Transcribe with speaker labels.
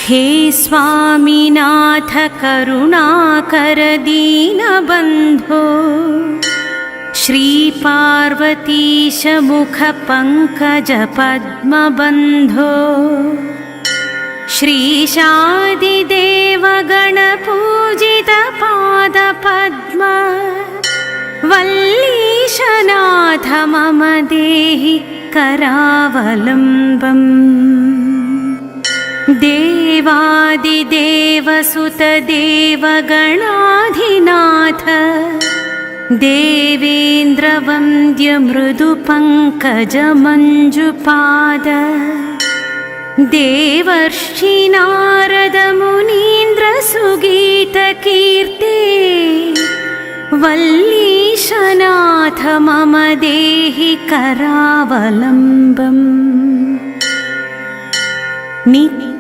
Speaker 1: हे स्वामिनाथ करुणाकर दीनबन्धो श्रीपार्वतीश मुखपङ्कज पद्मबन्धो श्रीशादिदेव गणपूजित पादपद्म वल्लीशनाथ मम देहि करावलम्बम् देवादिदेवसुत देवगणाधिनाथ देवेन्द्रवन्द्य मृदुपङ्कज मञ्जुपाद देवर्षि नारद मुनीन्द्र सुगीतकीर्ते वल्लीशनाथ मम देहि करावलम्बम्।